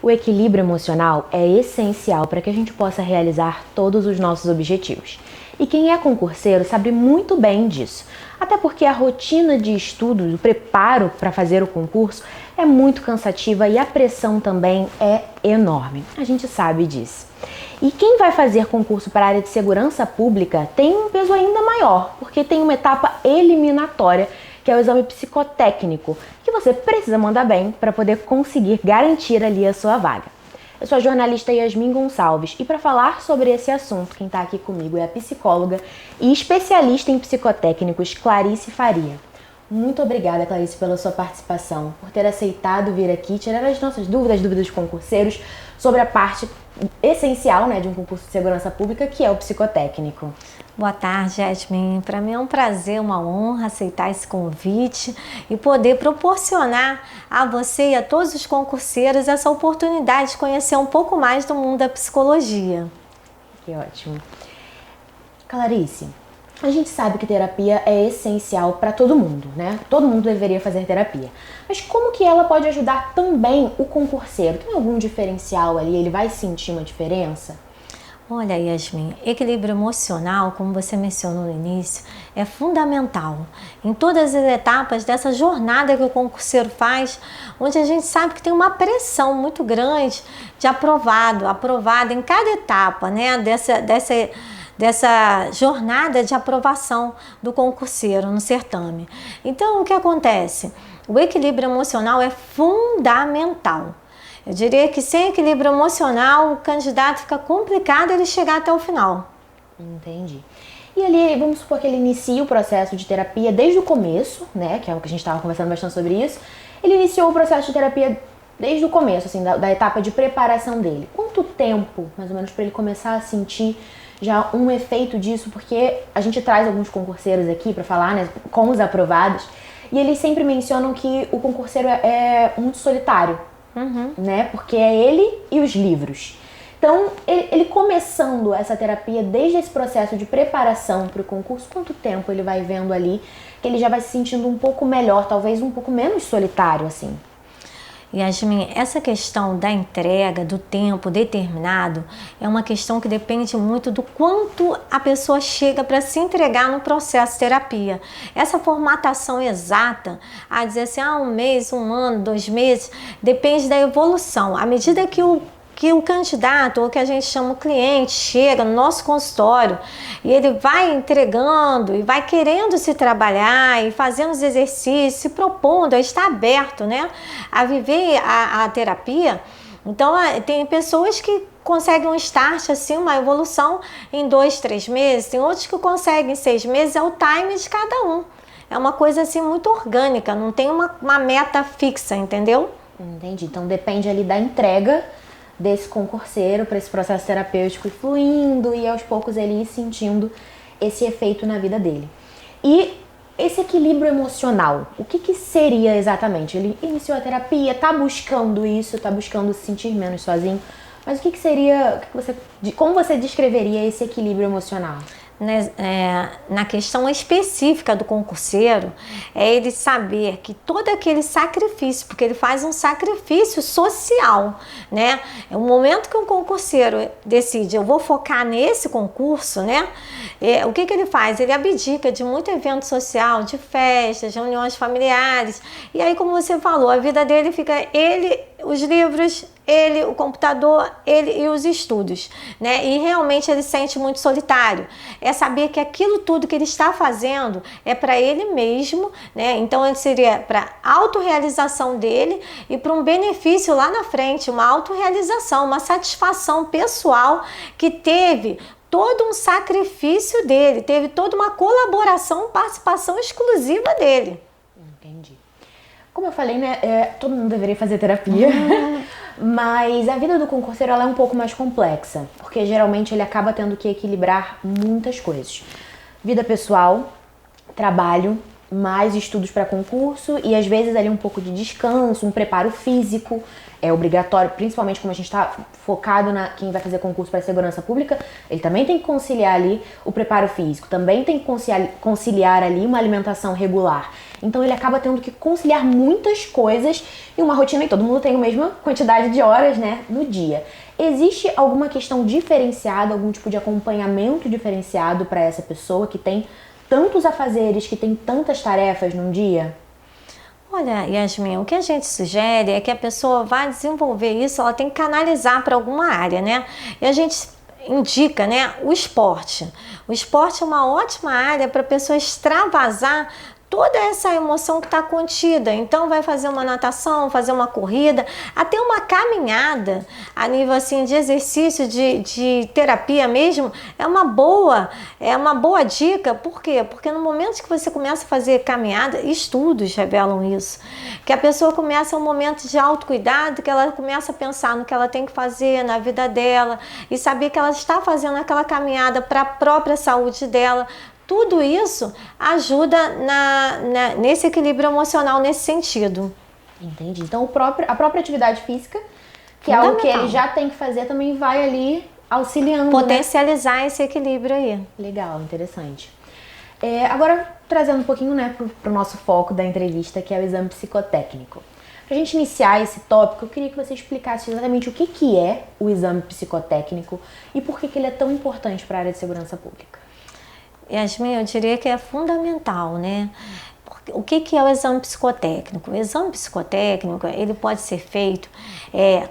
O equilíbrio emocional é essencial para que a gente possa realizar todos os nossos objetivos. E quem é concurseiro sabe muito bem disso, até porque a rotina de estudos, o preparo para fazer o concurso é muito cansativa e a pressão também é enorme. A gente sabe disso. E quem vai fazer concurso para a área de segurança pública tem um peso ainda maior, porque tem uma etapa eliminatória, que é o exame psicotécnico, que você precisa mandar bem para poder conseguir garantir ali a sua vaga. Eu sou a jornalista Yasmin Gonçalves e para falar sobre esse assunto, quem está aqui comigo é a psicóloga e especialista em psicotécnicos Clarice Faria. Muito obrigada, Clarice, pela sua participação, por ter aceitado vir aqui, tirar as nossas dúvidas dos concurseiros sobre a parte essencial, de um concurso de segurança pública, que é o psicotécnico. Boa tarde, Yasmin. Para mim é um prazer, uma honra aceitar esse convite e poder proporcionar a você e a todos os concurseiros essa oportunidade de conhecer um pouco mais do mundo da psicologia. Que ótimo. Clarice, a gente sabe que terapia é essencial para todo mundo, Todo mundo deveria fazer terapia. Mas como que ela pode ajudar também o concurseiro? Tem algum diferencial ali? Ele vai sentir uma diferença? Olha, Yasmin, equilíbrio emocional, como você mencionou no início, é fundamental em todas as etapas dessa jornada que o concurseiro faz, onde a gente sabe que tem uma pressão muito grande de aprovado em cada etapa, dessa jornada de aprovação do concurseiro no certame. Então, o que acontece? O equilíbrio emocional é fundamental. Eu diria que sem equilíbrio emocional, o candidato fica complicado ele chegar até o final. Entendi. E ali, vamos supor que ele inicia o processo de terapia desde o começo, que é o que a gente estava conversando bastante sobre isso. Ele iniciou o processo de terapia desde o começo, assim, da etapa de preparação dele. Quanto tempo, mais ou menos, para ele começar a sentir já um efeito disso? Porque a gente traz alguns concurseiros aqui para falar, com os aprovados, e eles sempre mencionam que o concurseiro é muito solitário. Porque é ele e os livros. Então, ele começando essa terapia desde esse processo de preparação para o concurso, quanto tempo ele vai vendo ali que ele já vai se sentindo um pouco melhor, talvez um pouco menos solitário, assim? Yasmin, essa questão da entrega, do tempo determinado, é uma questão que depende muito do quanto a pessoa chega para se entregar no processo de terapia. Essa formatação exata, a dizer assim, um mês, um ano, 2 meses, depende da evolução. À medida que o candidato, ou que a gente chama o cliente, chega no nosso consultório e ele vai entregando e vai querendo se trabalhar e fazendo os exercícios, se propondo a estar aberto, a viver a terapia. Então, tem pessoas que conseguem um start, assim, uma evolução em 2, 3 meses, tem outros que conseguem em 6 meses, é o time de cada um. É uma coisa assim muito orgânica, não tem uma meta fixa, entendeu? Entendi, então depende ali da entrega desse concurseiro para esse processo terapêutico ir fluindo e aos poucos ele ir sentindo esse efeito na vida dele. E esse equilíbrio emocional, o que seria exatamente? Ele iniciou a terapia, tá buscando isso, tá buscando se sentir menos sozinho, mas o que seria, como você descreveria esse equilíbrio emocional? Na questão específica do concurseiro, é ele saber que todo aquele sacrifício, porque ele faz um sacrifício social, É o momento que um concurseiro decide, eu vou focar nesse concurso, o que ele faz? Ele abdica de muito evento social, de festas, reuniões familiares, e aí, como você falou, a vida dele fica os livros, ele, o computador, ele e os estudos, E realmente ele se sente muito solitário. É saber que aquilo tudo que ele está fazendo é para ele mesmo, Então ele seria para autorrealização dele e para um benefício lá na frente, uma autorrealização, uma satisfação pessoal que teve todo um sacrifício dele, teve toda uma colaboração, participação exclusiva dele. Entendi. Como eu falei, todo mundo deveria fazer terapia, mas a vida do concurseiro ela é um pouco mais complexa, porque geralmente ele acaba tendo que equilibrar muitas coisas. Vida pessoal, trabalho mais estudos para concurso e às vezes ali um pouco de descanso, um preparo físico é obrigatório, principalmente como a gente está focado na quem vai fazer concurso para segurança pública, ele também tem que conciliar ali o preparo físico, também tem que conciliar ali uma alimentação regular. Então ele acaba tendo que conciliar muitas coisas em uma rotina e todo mundo tem a mesma quantidade de horas, né, no dia. Existe alguma questão diferenciada, algum tipo de acompanhamento diferenciado para essa pessoa que tem tantos afazeres, que tem tantas tarefas num dia? Olha, Yasmin, o que a gente sugere é que a pessoa vá desenvolver isso, ela tem que canalizar para alguma área, né? E a gente indica, né, o esporte. O esporte é uma ótima área para a pessoa extravasar toda essa emoção que está contida. Então vai fazer uma natação, fazer uma corrida, até uma caminhada a nível assim de exercício, de terapia mesmo, é uma boa dica. Por quê? Porque no momento que você começa a fazer caminhada, estudos revelam isso, que a pessoa começa um momento de autocuidado, que ela começa a pensar no que ela tem que fazer na vida dela e saber que ela está fazendo aquela caminhada para a própria saúde dela. Tudo isso ajuda nesse equilíbrio emocional nesse sentido. Entendi. Então a própria atividade física, que é algo que ele já tem que fazer, também vai ali auxiliando, potencializar, né, esse equilíbrio aí. Legal, interessante. Agora, trazendo um pouquinho, né, para o nosso foco da entrevista, que é o exame psicotécnico. Para a gente iniciar esse tópico, eu queria que você explicasse exatamente o que é o exame psicotécnico e por que ele é tão importante para a área de segurança pública. Yasmin, eu diria que é fundamental, né? Porque, o que é o exame psicotécnico? O exame psicotécnico, ele pode ser feito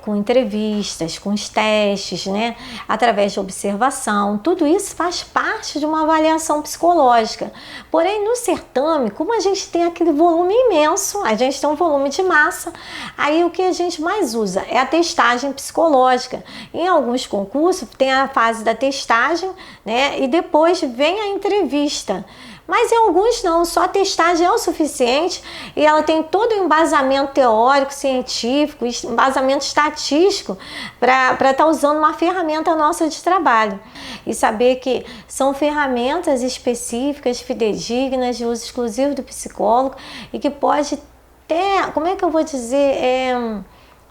com entrevistas, com os testes, né? Através de observação. Tudo isso faz parte de uma avaliação psicológica. Porém, no certame, como a gente tem aquele volume imenso, a gente tem um volume de massa, aí o que a gente mais usa é a testagem psicológica. Em alguns concursos tem a fase da testagem, né? E depois vem a entrevista. Mas em alguns não, só a testagem é o suficiente e ela tem todo o embasamento teórico, científico, embasamento estatístico para estar usando uma ferramenta nossa de trabalho. E saber que são ferramentas específicas, fidedignas, de uso exclusivo do psicólogo e que pode ter, como é que eu vou dizer,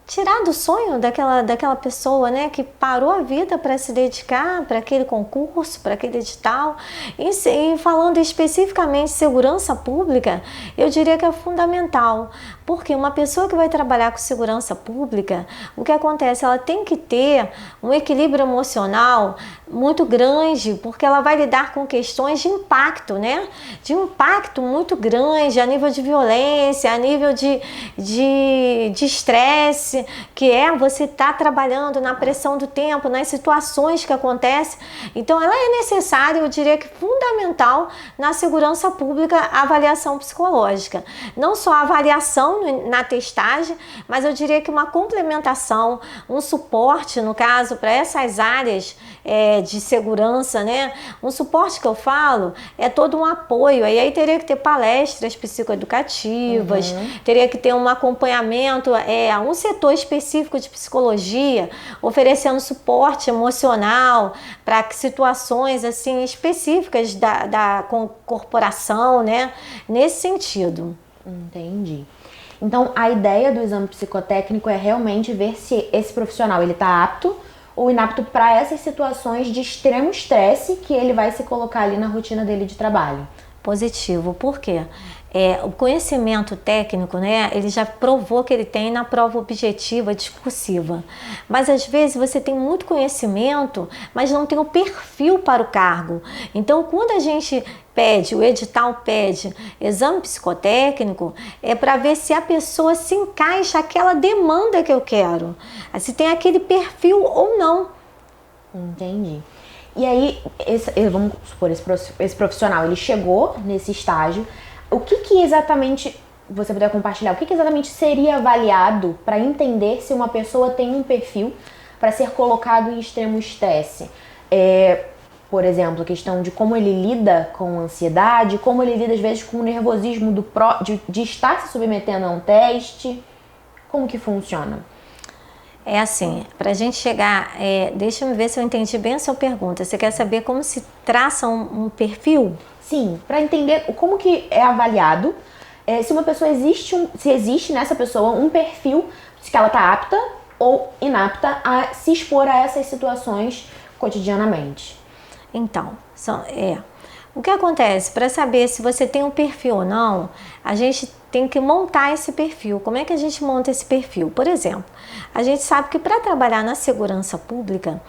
tirar do sonho daquela pessoa, né, que parou a vida para se dedicar para aquele concurso, para aquele edital. E falando especificamente de segurança pública, eu diria que é fundamental, porque uma pessoa que vai trabalhar com segurança pública, o que acontece? Ela tem que ter um equilíbrio emocional muito grande, porque ela vai lidar com questões de impacto, né? De impacto muito grande a nível de violência, a nível de estresse, que é você estar trabalhando na pressão do tempo, nas situações que acontecem. Então ela é necessária, eu diria que fundamental na segurança pública, a avaliação psicológica. Não só a avaliação na testagem, mas eu diria que uma complementação, um suporte, no caso, para essas áreas de segurança, né? Um suporte que eu falo é todo um apoio. Aí teria que ter palestras psicoeducativas, teria que ter um acompanhamento a um setor específico de psicologia, oferecendo suporte emocional para situações assim específicas da corporação, né? Nesse sentido. Entendi. Então, a ideia do exame psicotécnico é realmente ver se esse profissional ele está apto ou inapto para essas situações de extremo estresse que ele vai se colocar ali na rotina dele de trabalho. Positivo, por quê? O conhecimento técnico, né, ele já provou que ele tem na prova objetiva discursiva. Mas às vezes você tem muito conhecimento, mas não tem o perfil para o cargo. Então, quando a gente o edital pede exame psicotécnico, é para ver se a pessoa se encaixa aquela demanda que eu quero, se tem aquele perfil ou não. Entendi. E aí, vamos supor, esse profissional, ele chegou nesse estágio, o que exatamente, você puder compartilhar, o que exatamente seria avaliado para entender se uma pessoa tem um perfil para ser colocado em extremo estresse? Por exemplo, a questão de como ele lida com ansiedade, como ele lida às vezes com o nervosismo de estar se submetendo a um teste, como que funciona? É assim, para a gente chegar, deixa eu ver se eu entendi bem a sua pergunta. Você quer saber como se traça um perfil? Sim, para entender como que é avaliado, se uma pessoa se existe nessa pessoa um perfil de que ela está apta ou inapta a se expor a essas situações cotidianamente. Então, o que acontece? Para saber se você tem um perfil ou não, a gente tem que montar esse perfil. Como é que a gente monta esse perfil? Por exemplo, a gente sabe que para trabalhar na segurança pública,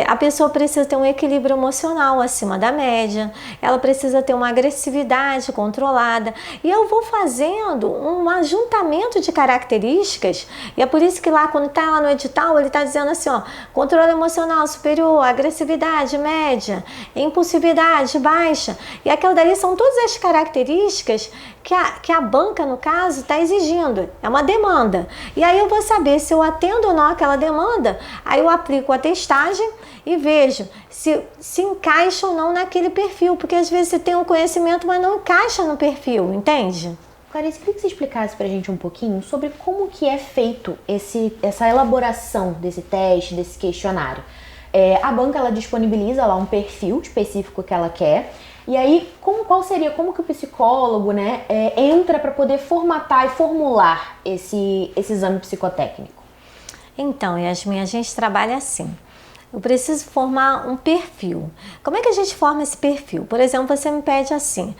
a pessoa precisa ter um equilíbrio emocional acima da média, ela precisa ter uma agressividade controlada, e eu vou fazendo um ajuntamento de características, e é por isso que lá, quando está lá no edital, ele está dizendo assim, ó, controle emocional superior, agressividade média, impulsividade baixa, e aquilo dali são todas as características que a banca, no caso, está exigindo. É uma demanda. E aí eu vou saber se eu atendo ou não aquela demanda, aí eu aplico a testagem e vejo se encaixa ou não naquele perfil, porque às vezes você tem um conhecimento, mas não encaixa no perfil, entende? Clarice, queria que você explicasse pra gente um pouquinho sobre como que é feito essa elaboração desse teste, desse questionário. A banca, ela disponibiliza lá um perfil específico que ela quer. E aí, como que o psicólogo, né, entra para poder formatar e formular esse exame psicotécnico? Então, Yasmin, a gente trabalha assim. Eu preciso formar um perfil. Como é que a gente forma esse perfil? Por exemplo, você me pede assim,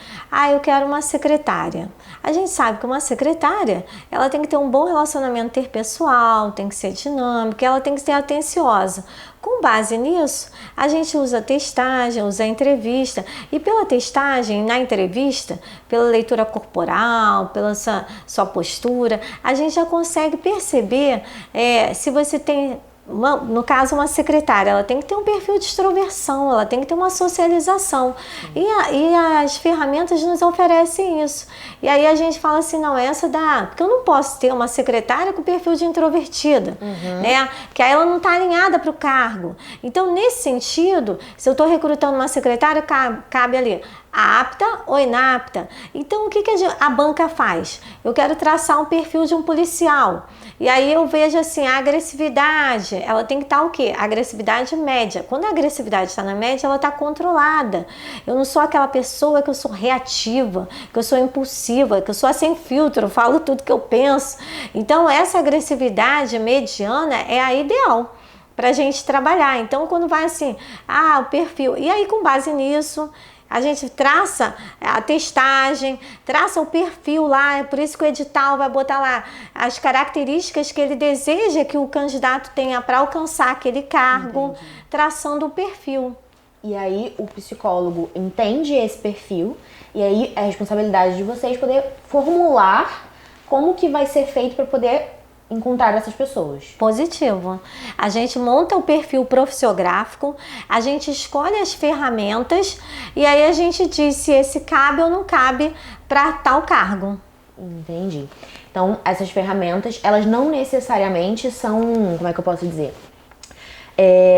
eu quero uma secretária. A gente sabe que uma secretária, ela tem que ter um bom relacionamento interpessoal, tem que ser dinâmica, ela tem que ser atenciosa. Com base nisso, a gente usa testagem, usa entrevista, e pela testagem, na entrevista, pela leitura corporal, pela sua postura, a gente já consegue perceber se você tem... no caso, uma secretária, ela tem que ter um perfil de extroversão, ela tem que ter uma socialização. E as ferramentas nos oferecem isso. E aí a gente fala assim, não, essa dá... Porque eu não posso ter uma secretária com perfil de introvertida, né? Que aí ela não está alinhada para o cargo. Então, nesse sentido, se eu estou recrutando uma secretária, cabe ali apta ou inapta. Então, o que a banca faz? Eu quero traçar um perfil de um policial. E aí eu vejo assim, a agressividade, ela tem que estar o quê? A agressividade média. Quando a agressividade está na média, ela está controlada. Eu não sou aquela pessoa que eu sou reativa, que eu sou impulsiva, que eu sou sem filtro, eu falo tudo que eu penso. Então, essa agressividade mediana é a ideal para a gente trabalhar. Então, quando vai assim, o perfil. E aí, com base nisso, a gente traça a testagem, traça o perfil lá, é por isso que o edital vai botar lá as características que ele deseja que o candidato tenha para alcançar aquele cargo, traçando o perfil. E aí o psicólogo entende esse perfil, e aí é a responsabilidade de vocês poder formular como que vai ser feito para poder encontrar essas pessoas. Positivo. A gente monta o perfil profissiográfico, a gente escolhe as ferramentas e aí a gente diz se esse cabe ou não cabe para tal cargo. Entendi. Então, essas ferramentas, elas não necessariamente são, como é que eu posso dizer?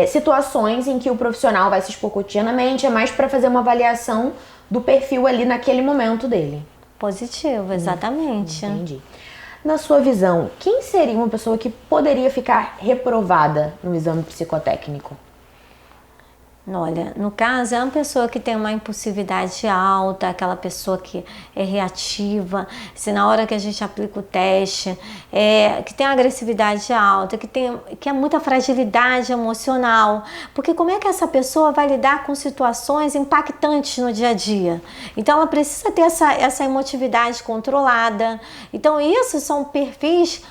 Situações em que o profissional vai se expor cotidianamente, é mais para fazer uma avaliação do perfil ali naquele momento dele. Positivo, exatamente. Entendi. Na sua visão, quem seria uma pessoa que poderia ficar reprovada no exame psicotécnico? Olha, no caso é uma pessoa que tem uma impulsividade alta, aquela pessoa que é reativa, se na hora que a gente aplica o teste, que tem uma agressividade alta, que é muita fragilidade emocional, porque como é que essa pessoa vai lidar com situações impactantes no dia a dia? Então ela precisa ter essa emotividade controlada. Então isso são perfis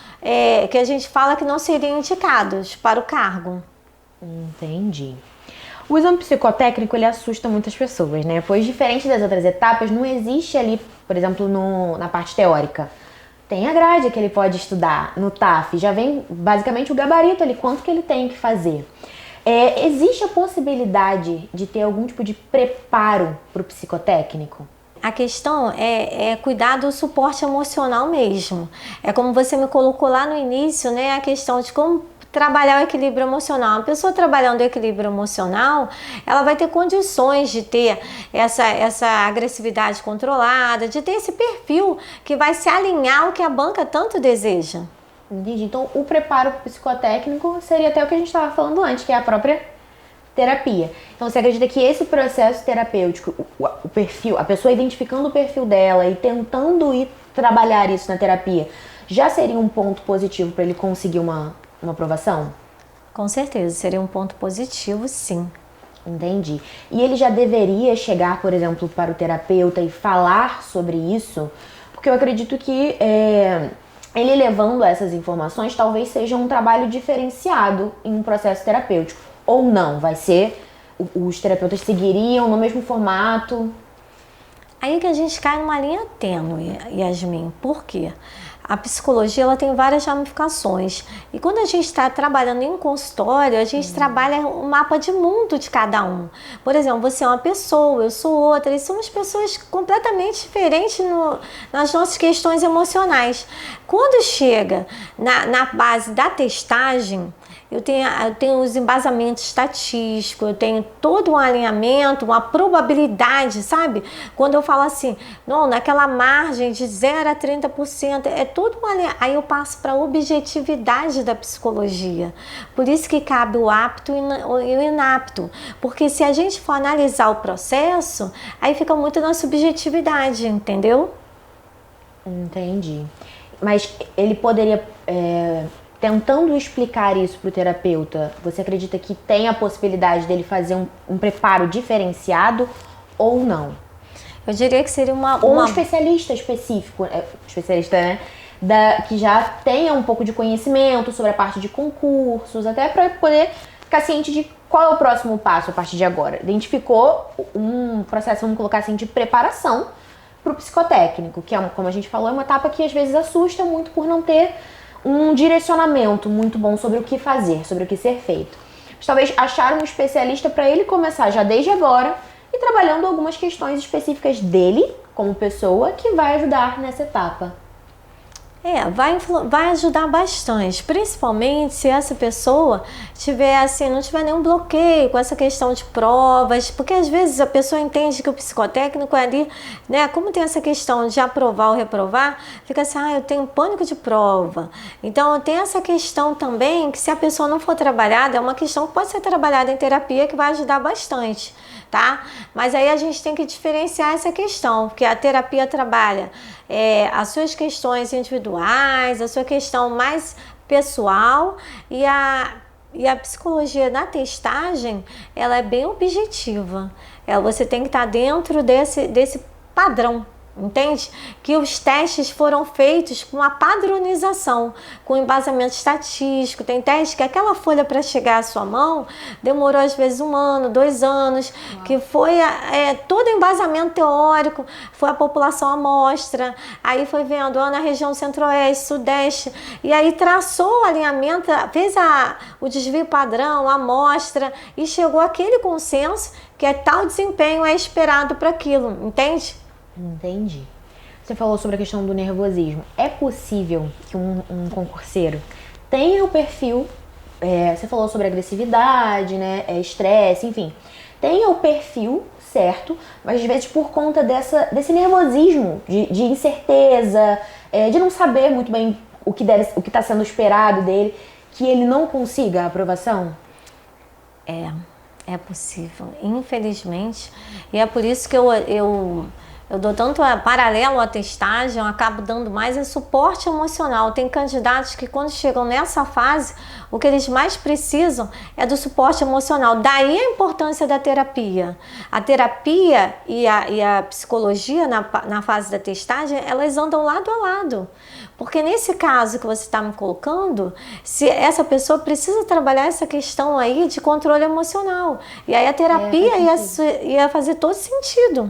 que a gente fala que não seriam indicados para o cargo. Entendi. O exame psicotécnico, ele assusta muitas pessoas, né? Pois, diferente das outras etapas, não existe ali, por exemplo, na parte teórica. Tem a grade que ele pode estudar no TAF, já vem basicamente o gabarito ali, quanto que ele tem que fazer. Existe a possibilidade de ter algum tipo de preparo para o psicotécnico? A questão é cuidar do suporte emocional mesmo. É como você me colocou lá no início, né? A questão de como trabalhar o equilíbrio emocional. Uma pessoa trabalhando o equilíbrio emocional, ela vai ter condições de ter essa agressividade controlada, de ter esse perfil que vai se alinhar ao que a banca tanto deseja. Entendi. Então, o preparo psicotécnico seria até o que a gente estava falando antes, que é a própria terapia. Então, você acredita que esse processo terapêutico, o perfil, a pessoa identificando o perfil dela e tentando ir trabalhar isso na terapia, já seria um ponto positivo para ele conseguir uma aprovação? Com certeza, seria um ponto positivo, sim. Entendi. E ele já deveria chegar, por exemplo, para o terapeuta e falar sobre isso? Porque eu acredito que ele levando essas informações talvez seja um trabalho diferenciado em um processo terapêutico. Ou não, vai ser, os terapeutas seguiriam no mesmo formato? Aí que a gente cai numa linha tênue, Yasmin. Por quê? A psicologia ela tem várias ramificações. E quando a gente está trabalhando em consultório, a gente trabalha o mapa de mundo de cada um. Por exemplo, você é uma pessoa, eu sou outra, e somos pessoas completamente diferentes nas nossas questões emocionais. Quando chega na base da testagem, eu tenho os embasamentos estatísticos, eu tenho todo um alinhamento, uma probabilidade, sabe? Quando eu falo assim, não, naquela margem de 0 a 30%, é tudo um alinhamento. Aí eu passo para a objetividade da psicologia. Por isso que cabe o apto e o inapto. Porque se a gente for analisar o processo, aí fica muito na subjetividade, entendeu? Entendi. Mas ele poderia... Tentando explicar isso para o terapeuta, você acredita que tem a possibilidade dele fazer um preparo diferenciado ou não? Eu diria que seria um especialista específico, especialista, né? Que já tenha um pouco de conhecimento sobre a parte de concursos, até para poder ficar ciente de qual é o próximo passo a partir de agora. Identificou um processo, vamos colocar assim, de preparação para o psicotécnico, que é, como a gente falou, é uma etapa que às vezes assusta muito por não ter um direcionamento muito bom sobre o que fazer, sobre o que ser feito. Mas talvez achar um especialista para ele começar já desde agora e trabalhando algumas questões específicas dele, como pessoa, que vai ajudar nessa etapa. Vai ajudar bastante, principalmente se essa pessoa não tiver nenhum bloqueio com essa questão de provas, porque às vezes a pessoa entende que o psicotécnico é ali, né, como tem essa questão de aprovar ou reprovar, fica assim, eu tenho pânico de prova. Então tem essa questão também que se a pessoa não for trabalhada, é uma questão que pode ser trabalhada em terapia que vai ajudar bastante. Tá? Mas aí a gente tem que diferenciar essa questão, porque a terapia trabalha as suas questões individuais, a sua questão mais pessoal e a psicologia na testagem, ela é bem objetiva. Você tem que estar dentro desse padrão. Entende? Que os testes foram feitos com a padronização, com embasamento estatístico. Tem teste que aquela folha para chegar à sua mão demorou às vezes 1 ano, 2 anos, que foi todo embasamento teórico, foi a população amostra, aí foi vendo na região centro-oeste, sudeste, e aí traçou o alinhamento, fez o desvio padrão, a amostra, e chegou àquele consenso que tal desempenho é esperado para aquilo, entende? Entendi. Você falou sobre a questão do nervosismo. É possível que um concurseiro tenha o perfil, você falou sobre agressividade, né, estresse, enfim, tenha o perfil certo, mas às vezes por conta desse nervosismo, de incerteza, de não saber muito bem o que está sendo esperado dele, que ele não consiga a aprovação? É possível, infelizmente, e é por isso que eu dou tanto paralelo à testagem, eu acabo dando mais suporte emocional. Tem candidatos que quando chegam nessa fase, o que eles mais precisam é do suporte emocional. Daí a importância da terapia. A terapia e a psicologia na fase da testagem, elas andam lado a lado. Porque nesse caso que você está me colocando, se essa pessoa precisa trabalhar essa questão aí de controle emocional. E aí a terapia ia fazer todo sentido.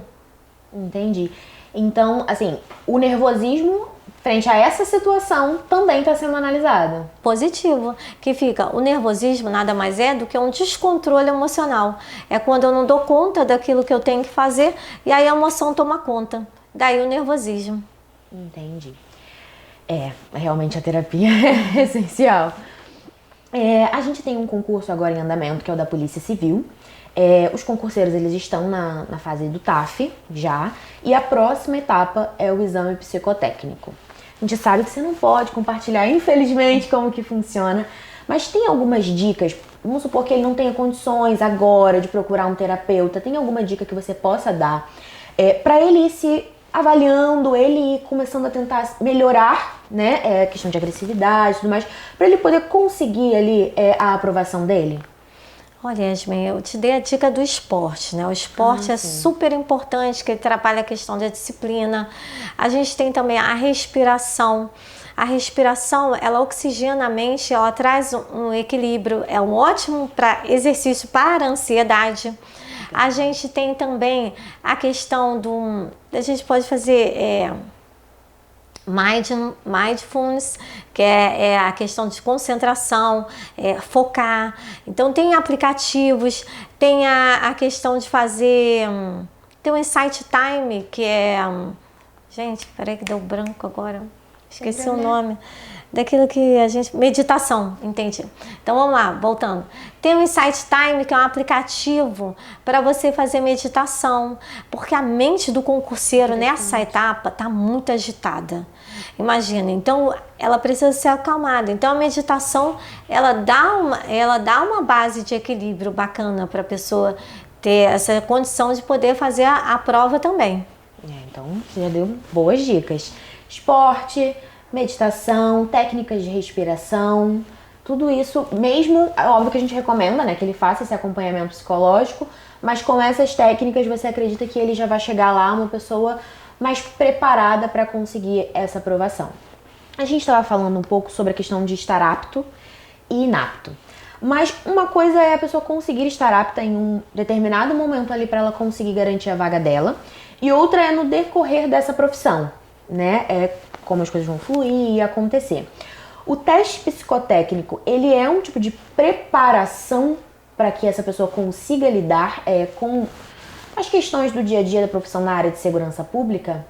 Entendi. Então, assim, o nervosismo frente a essa situação também está sendo analisado. Positivo, que fica, o nervosismo nada mais é do que um descontrole emocional. É quando eu não dou conta daquilo que eu tenho que fazer e aí a emoção toma conta. Daí o nervosismo. Entendi. Realmente a terapia é essencial. A gente tem um concurso agora em andamento, que é o da Polícia Civil. Os concurseiros, eles estão na fase do TAF já, e a próxima etapa é o exame psicotécnico. A gente sabe que você não pode compartilhar, infelizmente, como que funciona. Mas tem algumas dicas, vamos supor que ele não tenha condições agora de procurar um terapeuta. Tem alguma dica que você possa dar para ele ir se avaliando, ele ir começando a tentar melhorar, né, questão de agressividade e tudo mais, para ele poder conseguir ali a aprovação dele? Olha, Yasmin, eu te dei a dica do esporte, né? O esporte é super importante, que ele trabalha a questão da disciplina. A gente tem também a respiração. A respiração, ela oxigena a mente, ela traz um equilíbrio, é um ótimo exercício para a ansiedade. A gente tem também a questão a gente pode fazer mindfulness, que é a questão de concentração, focar. Então tem aplicativos, tem a questão de fazer, tem o Insight Time, que gente, peraí que deu branco agora, esqueci o nome. Daquilo que a gente... Meditação, entendi. Então vamos lá, voltando. Tem o Insight Time, que é um aplicativo para você fazer meditação, porque a mente do concurseiro nessa etapa está muito agitada. Imagina, então ela precisa ser acalmada. Então a meditação, ela dá uma base de equilíbrio bacana para a pessoa ter essa condição de poder fazer a prova também. Então você já deu boas dicas. Esporte, meditação, técnicas de respiração, tudo isso, mesmo, é óbvio que a gente recomenda, né, que ele faça esse acompanhamento psicológico, mas com essas técnicas você acredita que ele já vai chegar lá uma pessoa mais preparada para conseguir essa aprovação. A gente estava falando um pouco sobre a questão de estar apto e inapto, mas uma coisa é a pessoa conseguir estar apta em um determinado momento ali para ela conseguir garantir a vaga dela, e outra é no decorrer dessa profissão, né, como as coisas vão fluir e acontecer. O teste psicotécnico, ele é um tipo de preparação para que essa pessoa consiga lidar com as questões do dia a dia da profissão na área de segurança pública?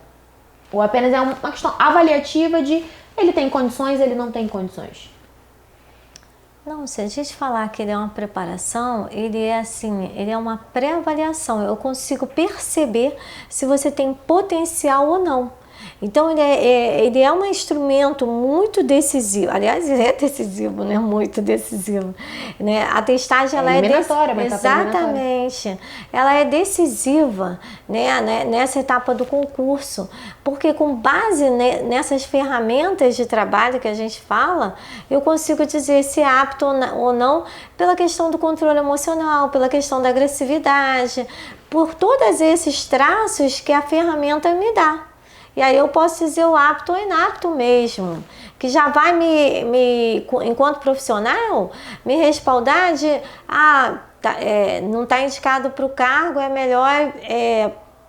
Ou apenas é uma questão avaliativa de ele tem condições, ele não tem condições? Não, se a gente falar que ele é uma preparação, ele é uma pré-avaliação. Eu consigo perceber se você tem potencial ou não. Então ele é um instrumento muito decisivo, aliás ele é decisivo, né? Muito decisivo, né? A testagem ela eliminatória, mas exatamente, ela é decisiva, né? Nessa etapa do concurso, porque com base nessas ferramentas de trabalho que a gente fala, eu consigo dizer se é apto ou não pela questão do controle emocional, pela questão da agressividade, por todos esses traços que a ferramenta me dá. E aí eu posso dizer o apto ou inapto mesmo, que já vai enquanto profissional, me respaldar de, não está indicado para o cargo, é melhor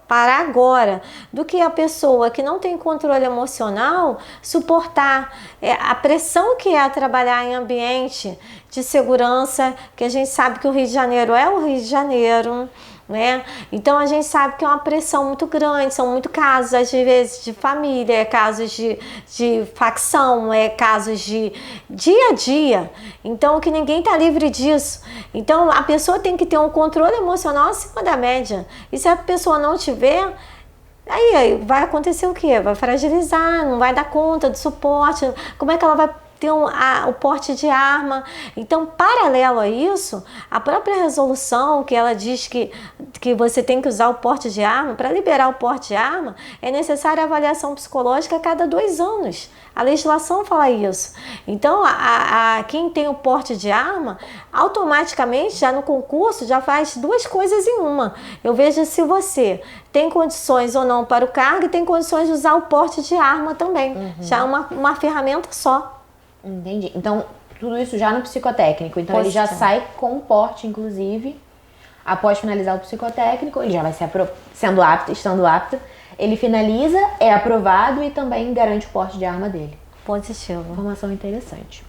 parar agora, do que a pessoa que não tem controle emocional suportar a pressão que é trabalhar em ambiente de segurança, que a gente sabe que o Rio de Janeiro é o Rio de Janeiro, né? Então a gente sabe que é uma pressão muito grande, são muitos casos, às vezes de família, casos de facção, casos de dia a dia, então que ninguém está livre disso. Então a pessoa tem que ter um controle emocional acima da média, e se a pessoa não tiver, aí vai acontecer o quê? Vai fragilizar, não vai dar conta do suporte, como é que ela vai ter o porte de arma? Então, paralelo a isso, a própria resolução que ela diz que você tem que usar o porte de arma, para liberar o porte de arma, é necessária avaliação psicológica a cada 2 anos. A legislação fala isso. Então, quem tem o porte de arma, automaticamente, já no concurso, já faz 2 coisas em uma. Eu vejo se você tem condições ou não para o cargo e tem condições de usar o porte de arma também. Já é uma ferramenta só. Entendi. Então, tudo isso já no psicotécnico. Então, ele já sai com porte, inclusive, após finalizar o psicotécnico, ele já vai sendo apto, estando apto, ele finaliza, é aprovado e também garante o porte de arma dele. Positivo. Informação interessante.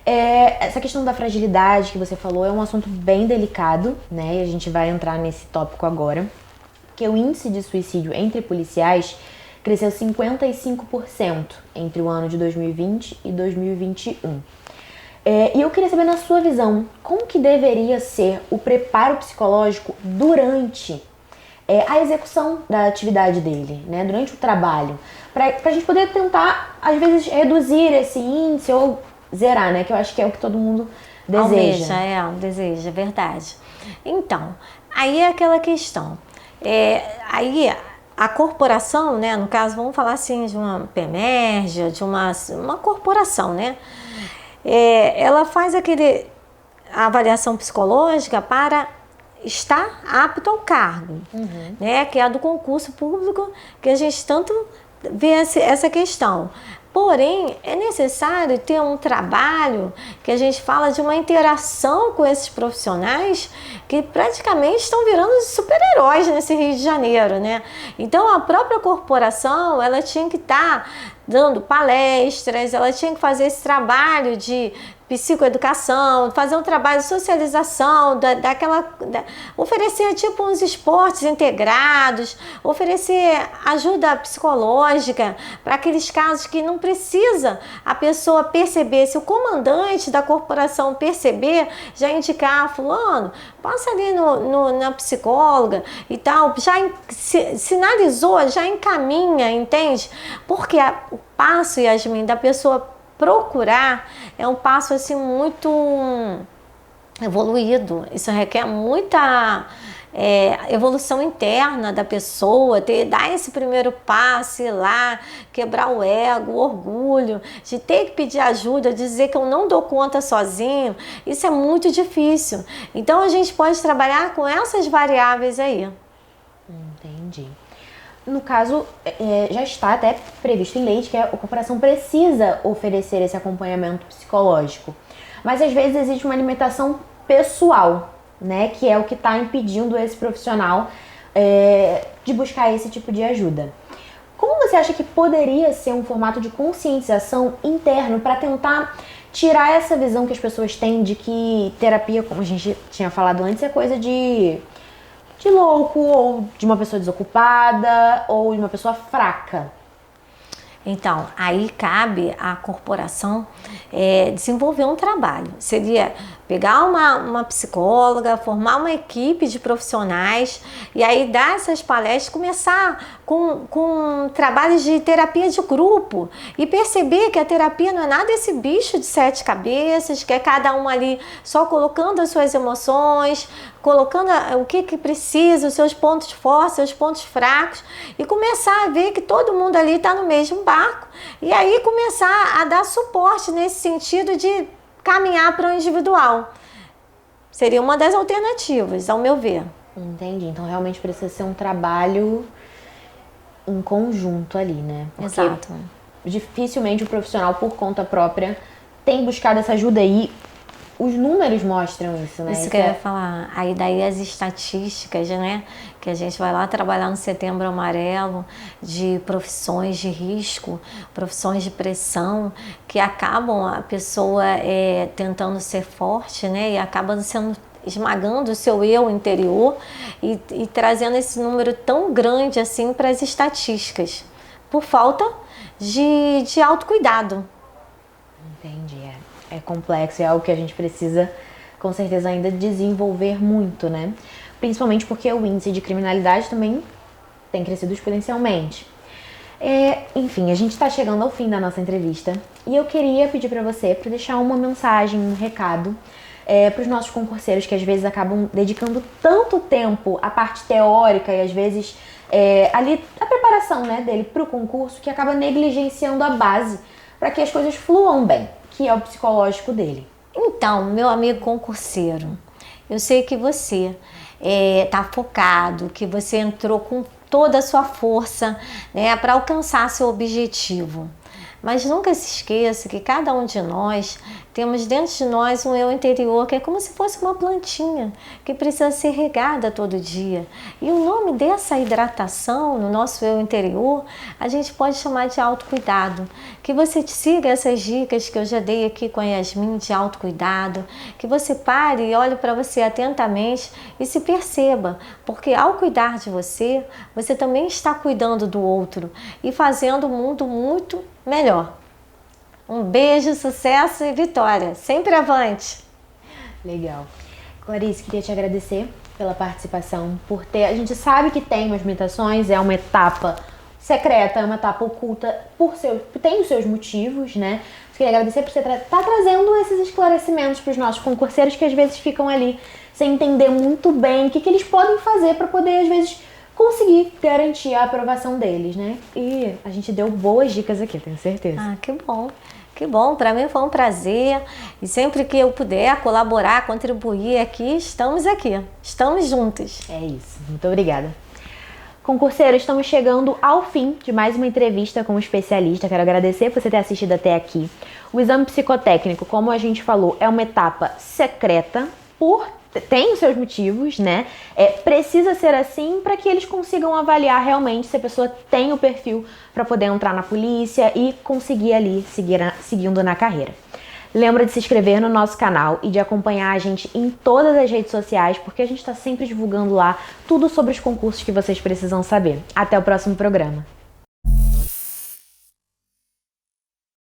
Essa questão da fragilidade que você falou é um assunto bem delicado, né? E a gente vai entrar nesse tópico agora, porque o índice de suicídio entre policiais cresceu 55% entre o ano de 2020 e 2021. E eu queria saber, na sua visão, como que deveria ser o preparo psicológico durante a execução da atividade dele, né? Durante o trabalho. pra gente poder tentar, às vezes, reduzir esse índice ou zerar, né? Que eu acho que é o que todo mundo deseja. Deseja, é verdade. Então, aí é aquela questão. Aí a corporação, né? No caso, vamos falar assim de uma PEMERGE, de uma corporação, né? Ela faz a avaliação psicológica para estar apto ao cargo, né? Que é a do concurso público, que a gente tanto vê essa questão. Porém, é necessário ter um trabalho que a gente fala de uma interação com esses profissionais que praticamente estão virando super-heróis nesse Rio de Janeiro, né? Então, a própria corporação, ela tinha que estar dando palestras, ela tinha que fazer esse trabalho de psicoeducação, fazer um trabalho de socialização, oferecer tipo uns esportes integrados, oferecer ajuda psicológica para aqueles casos que não precisa a pessoa perceber. Se o comandante da corporação perceber, já indicar fulano, passa ali na psicóloga e tal, já sinalizou, já encaminha, entende? Porque o passo, Yasmin, da pessoa procurar é um passo assim muito evoluído. Isso requer muita evolução interna da pessoa, dar esse primeiro passo, ir lá, quebrar o ego, o orgulho, de ter que pedir ajuda, dizer que eu não dou conta sozinho. Isso é muito difícil. Então a gente pode trabalhar com essas variáveis aí. Entendi. No caso, já está até previsto em lei que a corporação precisa oferecer esse acompanhamento psicológico. Mas às vezes existe uma limitação pessoal, né? Que é o que está impedindo esse profissional de buscar esse tipo de ajuda. Como você acha que poderia ser um formato de conscientização interno para tentar tirar essa visão que as pessoas têm de que terapia, como a gente tinha falado antes, é coisa de louco, ou de uma pessoa desocupada, ou de uma pessoa fraca? Então, aí cabe à corporação desenvolver um trabalho. Seria pegar uma psicóloga, formar uma equipe de profissionais e aí dar essas palestras, começar com trabalhos de terapia de grupo e perceber que a terapia não é nada esse bicho de 7 cabeças, que é cada um ali só colocando as suas emoções, colocando o que precisa, os seus pontos fortes, seus pontos fracos, e começar a ver que todo mundo ali está no mesmo barco, e aí começar a dar suporte nesse sentido de caminhar para o individual. Seria uma das alternativas, ao meu ver. Entendi. Então realmente precisa ser um trabalho em conjunto ali, né? Porque exato. Dificilmente o profissional, por conta própria, tem buscado essa ajuda aí. Os números mostram isso, né? Isso que eu ia falar. Aí daí as estatísticas, né? Que a gente vai lá trabalhar no Setembro Amarelo, de profissões de risco, profissões de pressão, que acabam a pessoa tentando ser forte, né? E acaba esmagando o seu eu interior e trazendo esse número tão grande assim para as estatísticas, por falta de autocuidado. Entendi, é complexo, é algo que a gente precisa, com certeza, ainda desenvolver muito, né? Principalmente porque o índice de criminalidade também tem crescido exponencialmente. Enfim, a gente está chegando ao fim da nossa entrevista e eu queria pedir para você para deixar uma mensagem, um recado para os nossos concurseiros que às vezes acabam dedicando tanto tempo à parte teórica e às vezes ali a preparação, né, dele para o concurso, que acaba negligenciando a base para que as coisas fluam bem, que é o psicológico dele. Então, meu amigo concurseiro, eu sei que você está focado, que você entrou com toda a sua força, né, para alcançar seu objetivo. Mas nunca se esqueça que cada um de nós temos dentro de nós um eu interior que é como se fosse uma plantinha que precisa ser regada todo dia. E o nome dessa hidratação no nosso eu interior a gente pode chamar de autocuidado. Que você siga essas dicas que eu já dei aqui com a Yasmin de autocuidado, que você pare e olhe para você atentamente e se perceba, porque ao cuidar de você, você também está cuidando do outro e fazendo o mundo muito melhor. Um beijo, sucesso e vitória. Sempre avante! Legal. Clarice, queria te agradecer pela participação, a gente sabe que tem umas limitações, é uma etapa secreta, é uma etapa oculta, tem os seus motivos, né? Queria agradecer por você estar trazendo esses esclarecimentos para os nossos concurseiros que às vezes ficam ali sem entender muito bem o que eles podem fazer para poder, às vezes, conseguir garantir a aprovação deles, né? E a gente deu boas dicas aqui, tenho certeza. Ah, que bom. Que bom, para mim foi um prazer. E sempre que eu puder colaborar, contribuir aqui, estamos juntos. É isso, muito obrigada. Concurseiro, estamos chegando ao fim de mais uma entrevista com um especialista. Quero agradecer por você ter assistido até aqui. O exame psicotécnico, como a gente falou, é uma etapa secreta, tem os seus motivos, né? Precisa ser assim para que eles consigam avaliar realmente se a pessoa tem o perfil para poder entrar na polícia e conseguir ali seguindo na carreira. Lembra de se inscrever no nosso canal e de acompanhar a gente em todas as redes sociais, porque a gente está sempre divulgando lá tudo sobre os concursos que vocês precisam saber. Até o próximo programa.